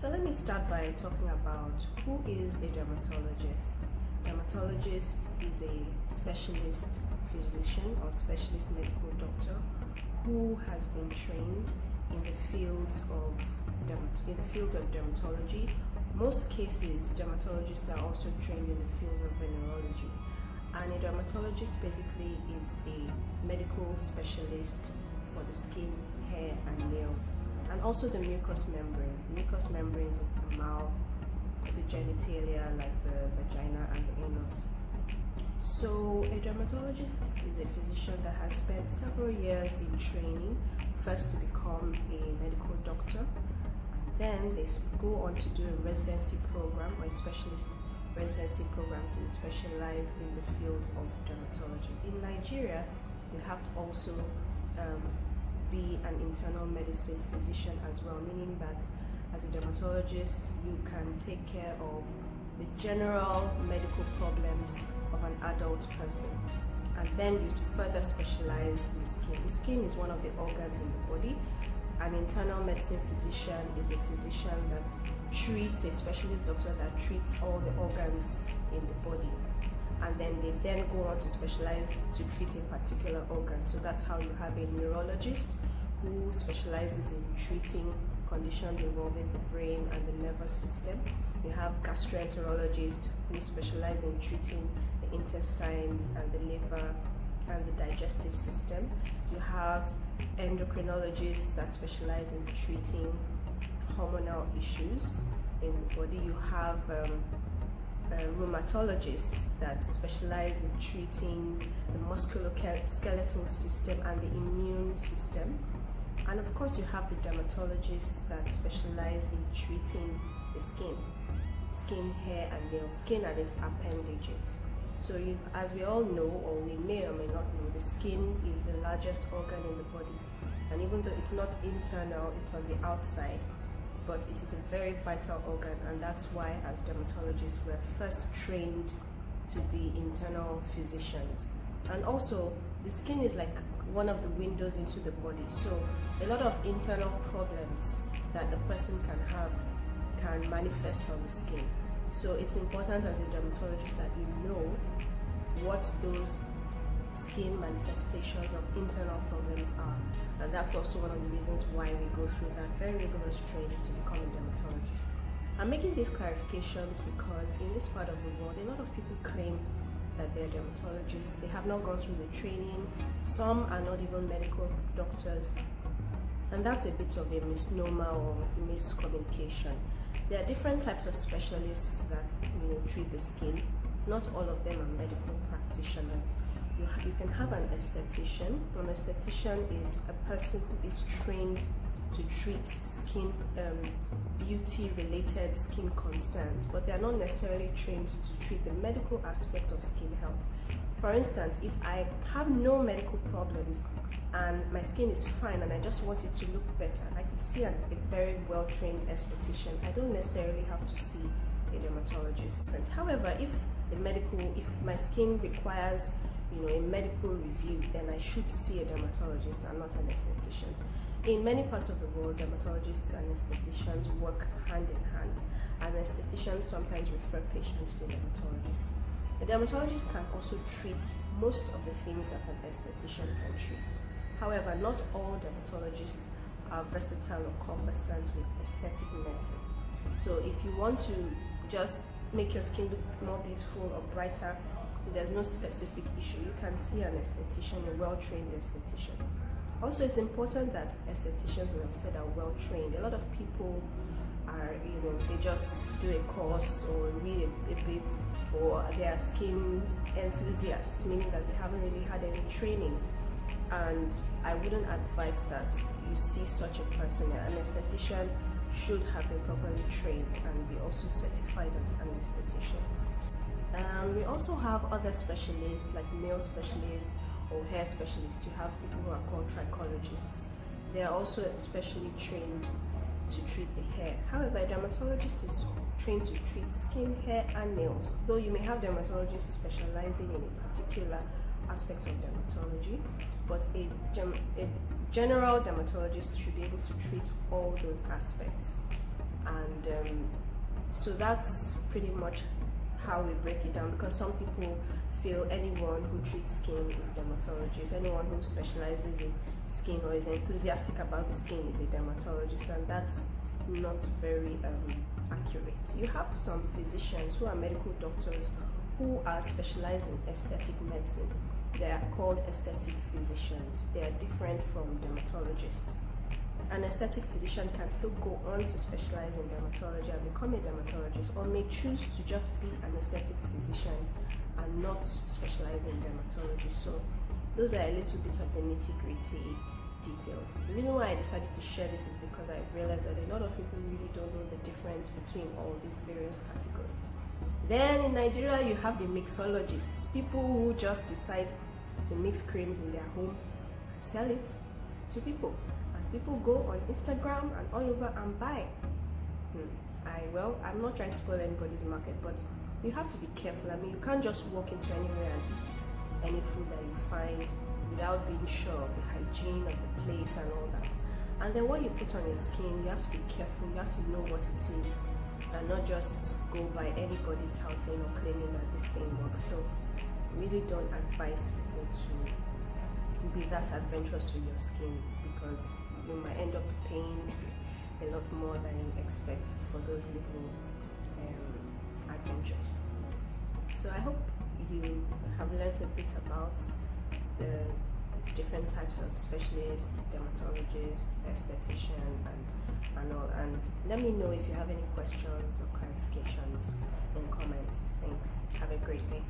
So let me start by talking about who is a dermatologist. Dermatologist is a specialist physician or specialist medical doctor who has been trained in the fields of dermatology. Most cases, dermatologists are also trained in the fields of venereology. And a dermatologist basically is a medical specialist for the skin, hair, and nails, and also the mucous membranes. Mucous membranes of the mouth, the genitalia like the vagina and the anus. So a dermatologist is a physician that has spent several years in training, first to become a medical doctor, then they go on to do a residency program or a specialist residency program to specialize in the field of dermatology. In Nigeria, you have to also be an internal medicine physician as well, meaning that as a dermatologist, you can take care of the general medical problems of an adult person. And then you further specialize in the skin. The skin is one of the organs in the body. An internal medicine physician is a physician that treats, a specialist doctor that treats all the organs in the body. And then they then go on to specialize to treat a particular organ. So that's how you have a neurologist who specializes in treating conditions involving the brain and the nervous system. You have gastroenterologists who specialize in treating the intestines and the liver and the digestive system. You have endocrinologists that specialize in treating hormonal issues in the body. You have rheumatologists that specialize in treating the musculoskeletal system and the immune system. And of course, you have the dermatologists that specialize in treating the skin, hair, and nails, skin and its appendages. So as we all know, or we may or may not know, the skin is the largest organ in the body. And even though it's not internal, it's on the outside, but it is a very vital organ, and that's why as dermatologists we're first trained to be internal physicians. And also, the skin is like one of the windows into the body. So a lot of internal problems that the person can have can manifest on the skin. So it's important as a dermatologist that you know what those skin manifestations of internal problems are. And that's also one of the reasons why we go through that very rigorous training to become a dermatologist. I'm making these clarifications because in this part of the world, a lot of people claim that they're dermatologists. They have not gone through the training. Some are not even medical doctors. And that's a bit of a misnomer or miscommunication. There are different types of specialists that treat the skin. Not all of them are medical practitioners. You can have an aesthetician. An aesthetician is a person who is trained to treat skin, beauty-related skin concerns, but they are not necessarily trained to treat the medical aspect of skin health. For instance, if I have no medical problems and my skin is fine and I just want it to look better, I could see a very well-trained aesthetician. I don't necessarily have to see a dermatologist. However, if my skin requires a medical review, then I should see a dermatologist and not an aesthetician. In many parts of the world, dermatologists and aestheticians work hand in hand, and aestheticians sometimes refer patients to dermatologists. A dermatologist can also treat most of the things that an aesthetician can treat. However, not all dermatologists are versatile or conversant with aesthetic medicine. So if you want to just make your skin look more beautiful or brighter, there's no specific issue. You can see an aesthetician, a well-trained aesthetician. Also, it's important that aestheticians, as I've said, are well-trained. A lot of people are, they just do a course or read a bit, or they are skin enthusiasts, meaning that they haven't really had any training. And I wouldn't advise that you see such a person. An aesthetician should have been properly trained and be also certified as an aesthetician. We also have other specialists like nail specialists or hair specialists. You have people who are called trichologists. They are also especially trained to treat the hair. However, a dermatologist is trained to treat skin, hair, and nails. Though you may have dermatologists specializing in a particular aspect of dermatology, but a general dermatologist should be able to treat all those aspects. And so that's pretty much how we break it down, because some people feel anyone who treats skin is dermatologist, anyone who specializes in skin or is enthusiastic about the skin is a dermatologist, and that's not very accurate. You have some physicians who are medical doctors who are specialized in aesthetic medicine. They are called aesthetic physicians. They are different from dermatologists. An aesthetic physician can still go on to specialize in dermatology and become a dermatologist, or may choose to just be an aesthetic physician and not specialize in dermatology. So those are a little bit of the nitty-gritty details. The reason why I decided to share this is because I realized that a lot of people really don't know the difference between all these various categories. Then in Nigeria, you have the mixologists, people who just decide to mix creams in their homes and sell it to people. And people go on Instagram and all over and buy. I'm not trying to spoil anybody's market, but you have to be careful. I mean, you can't just walk into anywhere and eat any food that you find without being sure of the hygiene of the place and all that. And then what you put on your skin, you have to be careful. You have to know what it is, and not just go by anybody touting or claiming that this thing works. So really don't advise people to be that adventurous with your skin, because you might end up paying a lot more than you expect for those little adventures. So I hope you have learned a bit about the different types of specialists, dermatologists, esthetician, and all. And let me know if you have any questions or clarifications in comments. Thanks. Have a great day.